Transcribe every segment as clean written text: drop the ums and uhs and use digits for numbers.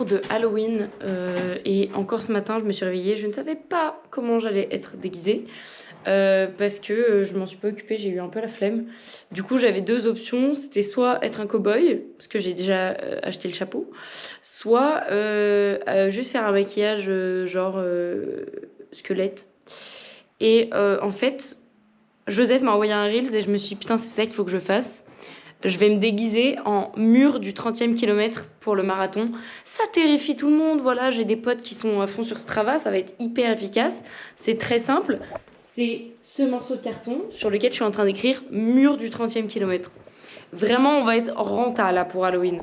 de Halloween et encore ce matin je me suis réveillée, je ne savais pas comment j'allais être déguisée parce que je m'en suis pas occupée, j'ai eu un peu la flemme. Du coup j'avais deux options, c'était soit être un cow-boy parce que j'ai déjà acheté le chapeau, soit juste faire un maquillage genre squelette. Et en fait Joseph m'a envoyé un Reels et je me suis dit putain c'est ça qu'il faut que je fasse. Je vais me déguiser en mur du 30e kilomètre pour le marathon. Ça terrifie tout le monde, voilà, j'ai des potes qui sont à fond sur Strava, ça va être hyper efficace. C'est très simple, c'est ce morceau de carton sur lequel je suis en train d'écrire mur du 30e kilomètre. Vraiment, on va être renta là pour Halloween.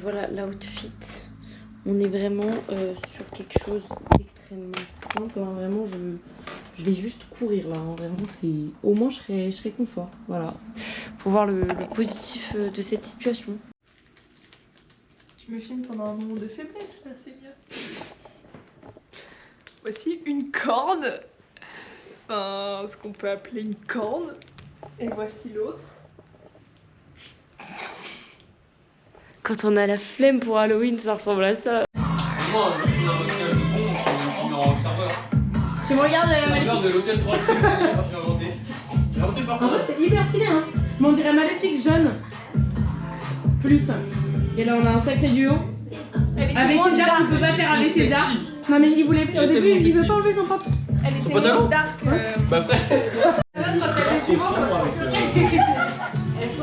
Voilà l'outfit. On est vraiment sur quelque chose d'extrêmement simple. Hein. Vraiment, je vais juste courir là. Hein. Vraiment, c'est au moins je serai confort. Voilà. Faut voir le positif de cette situation. Tu me filmes pendant un moment de faiblesse là, c'est bien. Voici une corne. Enfin, ce qu'on peut appeler une corne. Et voici l'autre. Quand on a la flemme pour Halloween, ça ressemble à ça. Tu me regardes Maléfique de l'hôtel 3 En vrai c'est hyper stylé hein. Mais on dirait Maléfique jeune. Plus. Et là on a un sacré duo. Avec César, tu peux pas faire avec César. Non mais il voulait au début, il veut pas enlever son propre. Elle était moins dark. Bah frère. Non,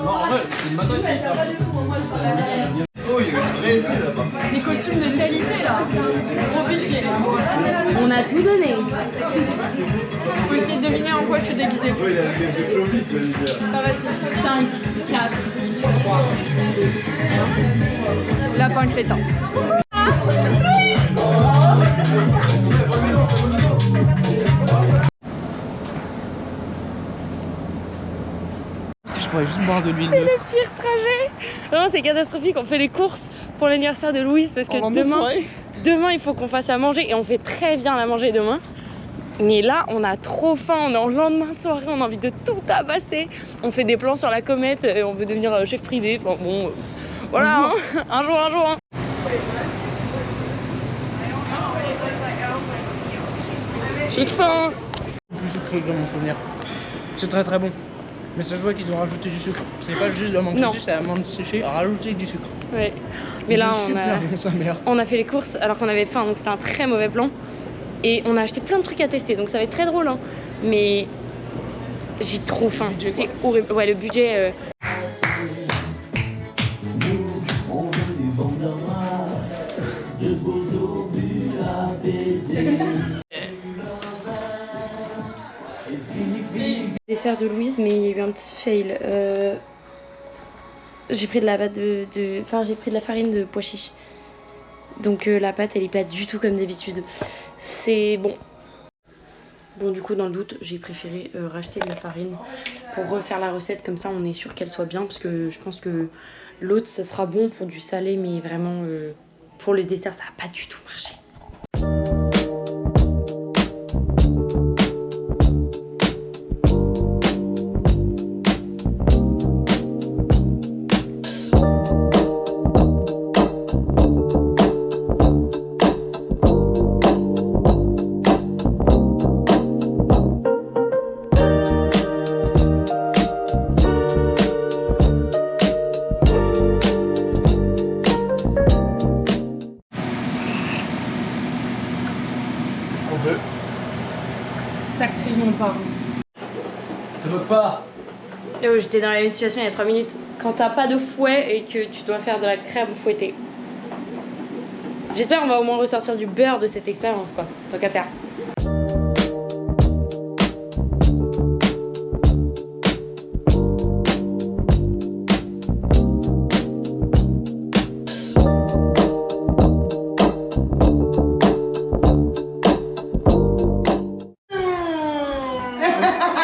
en fait, c'est le matin. Oh, il y a une vraie vie là-bas. Des costumes de qualité là. Gros budget. On a tout donné. Faut essayer de deviner en quoi je suis déguisée. Oh, il a des Clovis, le leader. Ça va, 5, 4, 3, 2, 1. Lapin crétin. Est-ce que je pourrais juste boire de l'huile C'est le pire trajet. Vraiment c'est catastrophique. On fait les courses pour l'anniversaire de Louise parce que demain il faut qu'on fasse à manger et on fait très bien à manger demain. Mais là on a trop faim, on est en lendemain de soirée, on a envie de tout tabasser. On fait des plans sur la comète, on veut devenir chef privé. Enfin bon, voilà, hein. un jour. Hein. J'ai faim. Plus sucré dans mon souvenir. C'est très très bon. Mais ça se voit qu'ils ont rajouté du sucre. C'est pas juste de la menthe séchée, c'est la menthe séchée rajouter du sucre. Ouais. Mais là on a fait les courses alors qu'on avait faim, donc c'était un très mauvais plan. Et on a acheté plein de trucs à tester, donc ça va être très drôle. Hein. Mais j'ai trop faim, c'est horrible. Ouais, le budget. Dessert de Louise, mais il y a eu un petit fail. J'ai pris de la pâte Enfin, j'ai pris de la farine de pois chiche. Donc la pâte, elle est pas du tout comme d'habitude. C'est bon. Bon, du coup, dans le doute, j'ai préféré racheter de la farine pour refaire la recette. Comme ça, on est sûr qu'elle soit bien. Parce que je pense que l'autre, ça sera bon pour du salé. Mais vraiment, pour le dessert, ça va pas du tout marcher. Sacrément pas. Te moque pas. J'étais dans la même situation il y a 3 minutes. Quand t'as pas de fouet et que tu dois faire de la crème fouettée. J'espère qu'on va au moins ressortir du beurre de cette expérience quoi. Tant qu'à faire.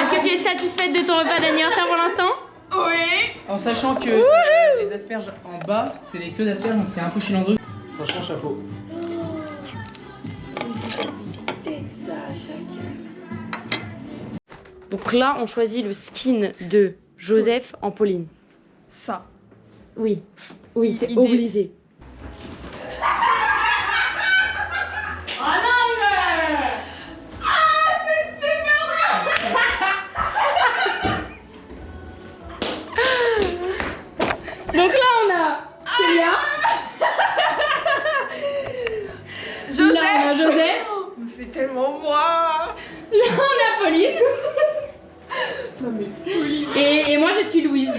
Est-ce que tu es satisfaite de ton repas d'anniversaire pour l'instant? Oui. sachant que les asperges en bas, c'est les queues d'asperges, donc c'est un peu filandreux. Franchement, chapeau. Donc là, on choisit le skin de Joseph en Pauline. Ça. Oui, oui, c'est Idée. obligé. Donc là, on a Célia. Joseph. Là, on a Joseph. C'est tellement moi. Là, on a Pauline. Non mais Pauline. Et moi, je suis Louise.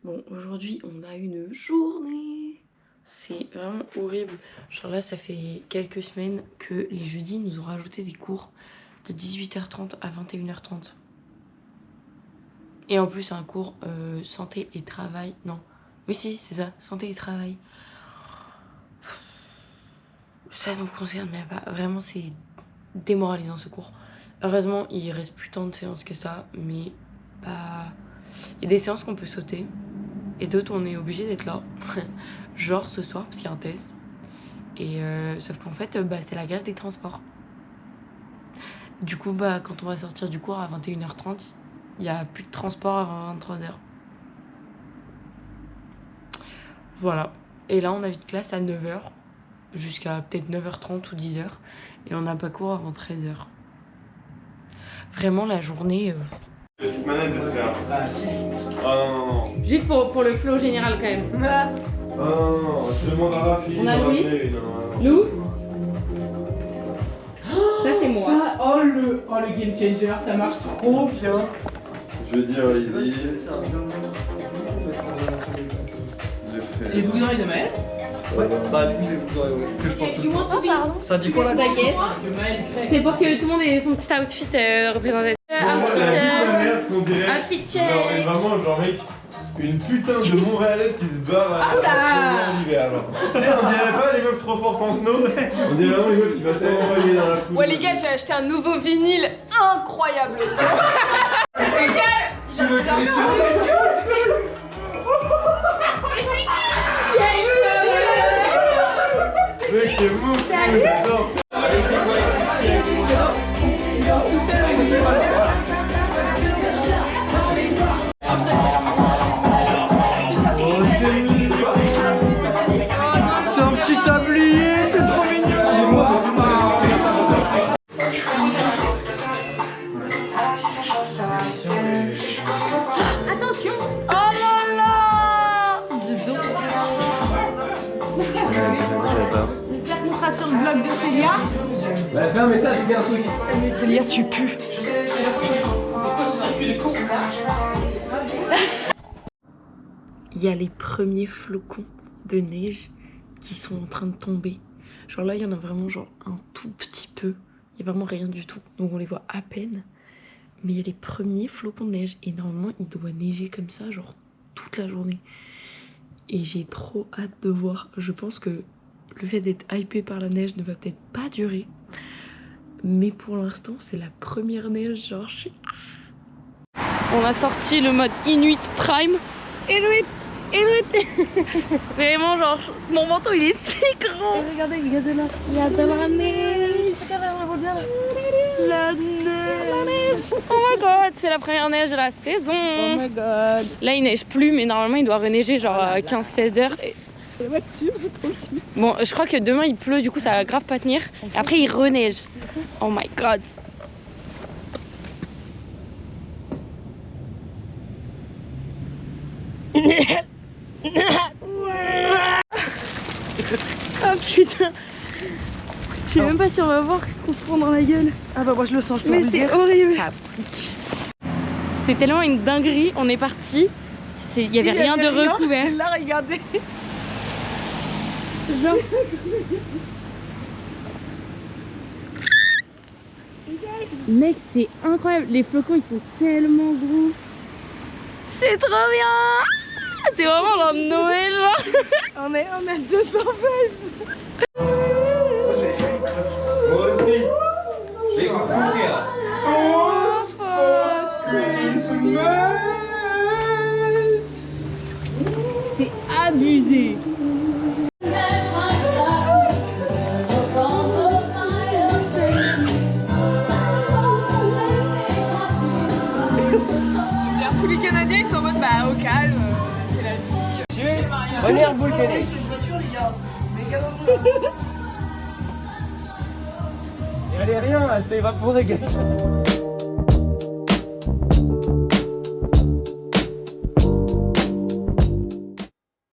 Bon, aujourd'hui, on a une journée. C'est vraiment horrible. Genre là, ça fait quelques semaines que les jeudis nous ont rajouté des cours de 18h30 à 21h30. Et en plus, un cours santé et travail. Non, oui, si, c'est ça, santé et travail. Ça nous concerne, mais pas. Vraiment, c'est démoralisant ce cours. Heureusement, il reste plus tant de séances que ça, mais pas. Il y a des séances qu'on peut sauter et d'autres on est obligé d'être là. Genre ce soir, parce qu'il y a un test. Et sauf qu'en fait, c'est la grève des transports. Du coup, quand on va sortir du cours à 21h30, il n'y a plus de transport avant 23h. Voilà. Et là, on a vite classe à 9h. Jusqu'à peut-être 9h30 ou 10h. Et on n'a pas cours avant 13h. Vraiment, la journée... Petite manette, j'espère. Ah non, non, non. Juste pour le flow général quand même. Ah non, non, non. Je demande à Rafi. On a Louis. Non. Lou. Ça c'est moi. Ça, oh le game changer, ça marche trop bien. Je veux dire, il C'est les boucles d'oreilles de Maël. Ouais, bah, du coup, c'est pour toi, que je porte tout le temps. Ça dit quoi là Baguette. Que Maël crée. C'est pour que tout le monde ait son petit outfit représentatif. Bon, la vie de ma mère qu'on dirait. Outfit Genre, check. vraiment, genre, mec, une putain de Montréalaise qui se barre en hiver, genre. Tu sais, on dirait pas les meufs trop fortes en snow. On dirait vraiment les meufs qui vont s'envoyer dans la poudre. Ouais les gars, j'ai acheté un nouveau vinyle incroyable. Tu veux mec, t'es mou. C'est un petit tablier, c'est trop mignon. Attention. Oh là là. Dis donc. J'espère qu'on sera sur le blog de Célia. Bah fais un message, dis un truc. Célia, tu pues. Il y a les premiers flocons de neige qui sont en train de tomber. Genre là, il y en a vraiment genre un tout petit peu. Il n'y a vraiment rien du tout. Donc on les voit à peine. Mais il y a les premiers flocons de neige. Et normalement, il doit neiger comme ça, genre toute la journée. Et j'ai trop hâte de voir. Je pense que le fait d'être hypé par la neige ne va peut-être pas durer. Mais pour l'instant, c'est la première neige. Genre, je suis... On a sorti le mode Inuit Prime. Inuit. Vraiment, genre, mon manteau il est si grand. Et regardez là. Il y a de la neige. La neige. Oh my god, c'est la première neige de la saison. Oh my god. Là, il neige plus, mais normalement, il doit reneiger genre 15-16 heures. C'est ma team, c'est trop chou. Bon, je crois que demain, il pleut, du coup, ça va grave pas tenir. Et après, il reneige. Oh my god. Oh putain. Je sais même pas si on va voir ce qu'on se prend dans la gueule. Ah bah moi je le sens, je peux Mais vous le c'est dire. horrible. Ça pique. C'est tellement une dinguerie. On est parti. Il y avait rien de recouvert. Là, regardez. Genre. Mec, c'est incroyable. Les flocons, ils sont tellement gros. C'est trop bien. C'est vraiment genre Noël. On a 200 vibes. Moi aussi. Il faut se couvrir. C'est abusé. Tous les Canadiens ils sont en mode bah au calme, c'est la vie. Manière boule Allez, rien, ça évaporé, gars.